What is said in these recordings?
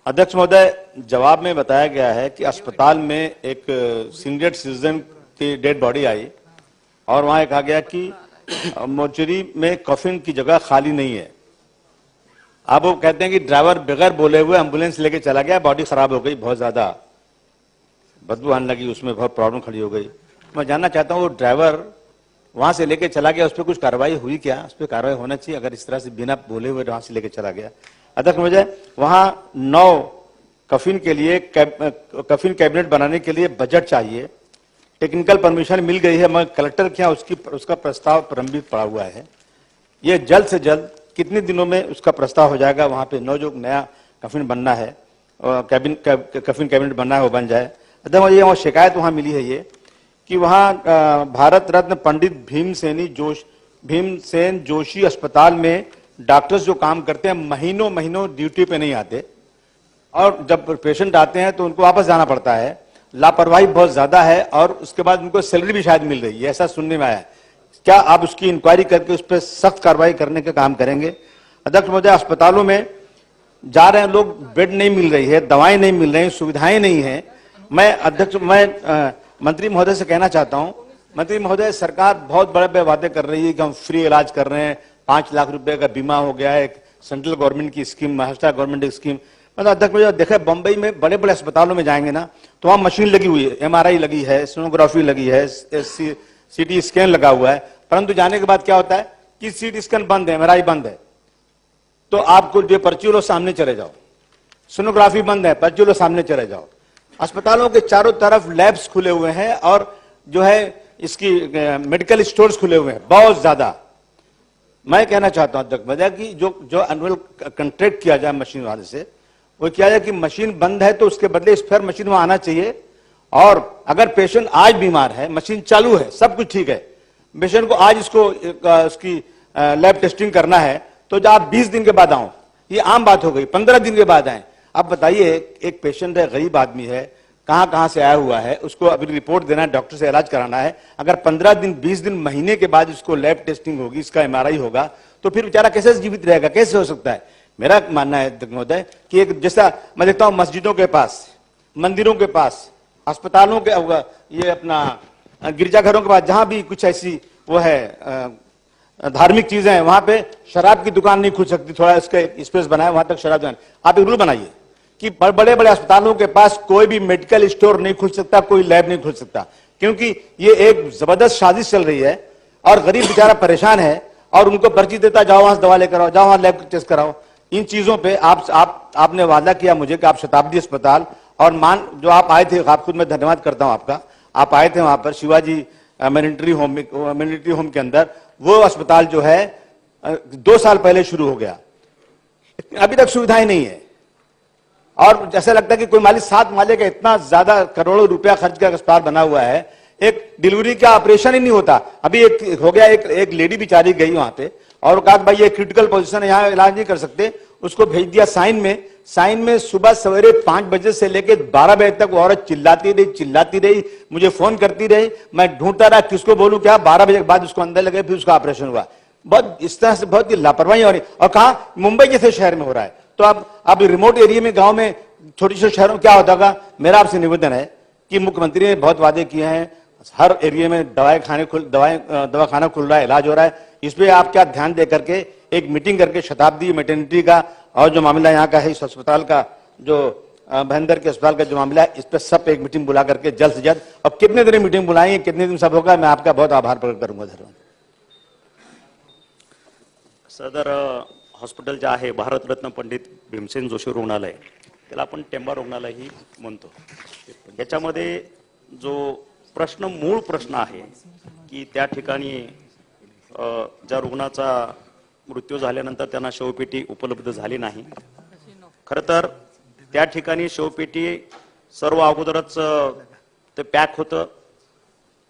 अध्यक्ष महोदय, जवाब में बताया गया है कि अस्पताल में एक सीनियर सिटीजन की डेड बॉडी आई और वहां कहा गया कि मोर्चरी में कॉफिन की जगह खाली नहीं है। अब वो कहते हैं कि ड्राइवर बगैर बोले हुए एम्बुलेंस लेके चला गया, बॉडी खराब हो गई, बहुत ज्यादा बदबू आने लगी, उसमें बहुत प्रॉब्लम खड़ी हो गई। मैं जानना चाहता हूँ वो ड्राइवर वहां से लेके चला गया, उस पर कुछ कार्रवाई हुई क्या? उस पर कार्रवाई होना चाहिए अगर इस तरह से बिना बोले हुए वहां से लेके चला गया। अध्यक्ष महोदय, वहां 9 कफिन के लिए कफिन कैबिनेट बनाने के लिए बजट चाहिए, टेक्निकल परमिशन मिल गई है, मगर कलेक्टर के यहाँ उसका प्रस्ताव प्रलंबित पड़ा हुआ है। ये जल्द से जल्द कितने दिनों में उसका प्रस्ताव हो जाएगा? वहां पे 9 जो नया कफिन बनना है, कफिन कैबिनेट बनना है, वो बन जाए। अध्यक्ष, ये वहाँ शिकायत वहां मिली है ये कि वहां भारत रत्न पंडित भीमसेन जोशी अस्पताल में डॉक्टर्स जो काम करते हैं महीनों महीनों ड्यूटी पे नहीं आते और जब पेशेंट आते हैं तो उनको वापस जाना पड़ता है। लापरवाही बहुत ज्यादा है और उसके बाद उनको सैलरी भी शायद मिल रही है, ऐसा सुनने में आया है। क्या आप उसकी इंक्वायरी करके उस पर सख्त कार्रवाई करने का काम करेंगे? अध्यक्ष महोदय, अस्पतालों में जा रहे हैं लोग, बेड नहीं मिल रही है, दवाएं नहीं मिल रही, सुविधाएं नहीं है। मैं मंत्री महोदय से कहना चाहता हूं, मंत्री महोदय, सरकार बहुत बड़े वादे कर रही है कि हम फ्री इलाज कर रहे हैं, 5 लाख रुपए का बीमा हो गया है, एक सेंट्रल गवर्नमेंट की स्कीम, महाराष्ट्र गवर्नमेंट की स्कीम। मतलब अध्यक्ष महोदय, देखे बंबई में बड़े बड़े अस्पतालों में जाएंगे ना तो वहां मशीन लगी हुई है, MRI लगी है, सोनोग्राफी लगी है, CT स्कैन लगा हुआ है, परंतु जाने के बाद क्या होता है कि CT स्कैन बंद है, MRI बंद है, तो आपको जो पर्ची लो सामने चले जाओ, सोनोग्राफी बंद है, पर्ची लो सामने चले जाओ। अस्पतालों के चारों तरफ लैब्स खुले हुए हैं और जो है इसकी मेडिकल स्टोर्स खुले हुए हैं बहुत ज्यादा। मैं कहना चाहता हूं अध्यक्ष महोदय कि जो एनुअल कॉन्ट्रैक्ट किया जाए मशीन वाले से, वो किया जाए कि मशीन बंद है तो उसके बदले स्पेयर मशीन वहां आना चाहिए। और अगर पेशेंट आज बीमार है, मशीन चालू है, सब कुछ ठीक है, पेशेंट को आज इसको उसकी लैब टेस्टिंग करना है तो जो आप 20 दिन के बाद आओ, ये आम बात हो गई, 15 दिन के बाद आए। अब बताइए, एक पेशेंट है, गरीब आदमी है, कहां से आया हुआ है, उसको अभी रिपोर्ट देना है, डॉक्टर से इलाज कराना है, अगर 15 दिन 20 दिन महीने के बाद इसको लैब टेस्टिंग होगी, इसका MRI होगा, तो फिर बेचारा कैसे जीवित रहेगा? कैसे हो सकता है? मेरा मानना है महोदय कि एक जैसा मैं देखता हूं मस्जिदों के पास, मंदिरों के पास, अस्पतालों के, ये अपना गिरजाघरों के पास, जहां भी कुछ ऐसी वो है धार्मिक चीजें हैं, वहां पे शराब की दुकान नहीं खुल सकती, थोड़ा इसका स्पेस बनाए, वहां तक शराब दुकान। आप एक रूल बनाइए कि बड़े बड़े अस्पतालों के पास कोई भी मेडिकल स्टोर नहीं खुल सकता, कोई लैब नहीं खुल सकता, क्योंकि ये एक जबरदस्त साजिश चल रही है और गरीब बेचारा परेशान है और उनको पर्ची देता, जाओ वहां से दवा लेकर आओ, जाओ वहां लैब टेस्ट कराओ। इन चीजों पे आपने वादा किया मुझे कि आप शताब्दी अस्पताल और जो आप आए थे, आप खुद मैं धन्यवाद करता हूं आपका, आप आए थे वहां पर शिवाजी मिलिट्री होम के अंदर, वो अस्पताल जो है 2 साल पहले शुरू हो गया, अभी तक सुविधाएं नहीं है और जैसा लगता है कि कोई माली 7 माले का इतना ज्यादा करोड़ों रुपया खर्च कर अस्पताल बना हुआ है, एक डिलीवरी का ऑपरेशन ही नहीं होता। अभी एक हो गया, एक लेडी बेचारी गई वहां पे और कहा भाई ये क्रिटिकल पोजीशन है, यहाँ इलाज नहीं कर सकते, उसको भेज दिया साइन में सुबह सवेरे 5 बजे से लेकर 12 बजे तक वो औरत चिल्लाती रही, मुझे फोन करती रही, मैं ढूंढता रहा किसको बोलूं क्या। 12 बजे के बाद उसको अंदर लगे, फिर उसका ऑपरेशन हुआ। बहुत इस तरह से बहुत ही लापरवाही हो रही और कहा मुंबई जैसे शहर में हो रहा है, तो अब रिमोट एरिया में, गांव में, छोटे छोटे शहरों में क्या होता होगा? मेरा आपसे निवेदन है कि मुख्यमंत्री ने बहुत वादे किए हैं, हर एरिया में दवाखाना खुल रहा है, इलाज हो रहा है, इस पे आप क्या ध्यान दे करके एक मीटिंग करके शताब्दी मैटरनिटी का और जो मामला यहाँ का है, इस अस्पताल का जो भयंदर के अस्पताल का जो मामला है, इस पर सब एक मीटिंग बुला करके जल्द से जल्द, और कितने दिन मीटिंग बुलाएंगे, कितने दिन सब होगा, मैं आपका बहुत आभार प्रकट करूंगा। धन्यवाद। सदर हॉस्पिटल जे आहे भारतरत्न पंडित भीमसेन जोशी रुग्णालय, त्याला आपण टेंबा रुग्णालयही म्हणतो, याच्यामध्ये जो मूळ प्रश्न आहे की त्या ठिकाणी ज्या रुग्णाचा मृत्यू झाल्यानंतर त्यांना शवपेटी उपलब्ध झाली नाही। खरं तर त्या ठिकाणी शवपेटी सर्व अगोदरच ते पॅक होतं,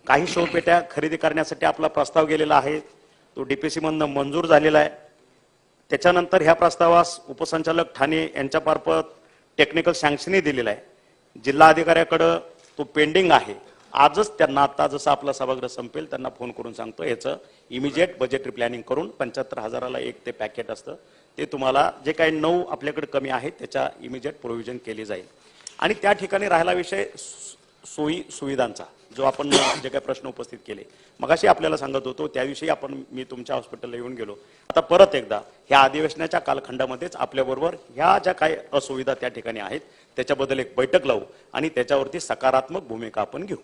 काही शवपेट्या खरेदी करण्यासाठी आपला प्रस्ताव गेलेला आहे, तो DPC मधून मंजूर झालेला आहे। त्याच्यानंतर ह्या प्रस्तावास उपसंचालक ठाणे यांच्या मार्फत टेक्निकल सँक्शनही दिलेला आहे, जिल्हा अधिकाऱ्याकडे तो पेंडिंग आहे। आजच त्यांना, आता जसं आपला सभागृह संपेल त्यांना फोन करून सांगतो, याचं इमिजिएट बजेटरी प्लॅनिंग करून 75,000ला एक ते पॅकेट असतं ते तुम्हाला जे काही 9 आपल्याकडे कमी आहेत त्याच्या इमिजिएट प्रोव्हिजन केली जाईल. आणि त्या ठिकाणी राहिला विषय सोयी सुविधांचा, जो आपण जे काही प्रश्न उपस्थित केले मगाशी आपल्याला सांगत होतो त्याविषयी मी तुमच्या हॉस्पिटलला येऊन गेलो. आता परत एकदा ह्या अधिवेशनाच्या कालखंडामध्येच आपल्याबरोबर ह्या ज्या काही असुविधा त्या ठिकाणी आहेत त्याच्याबद्दल एक बैठक लावू आणि त्याच्यावरती सकारात्मक भूमिका आपण घेऊ.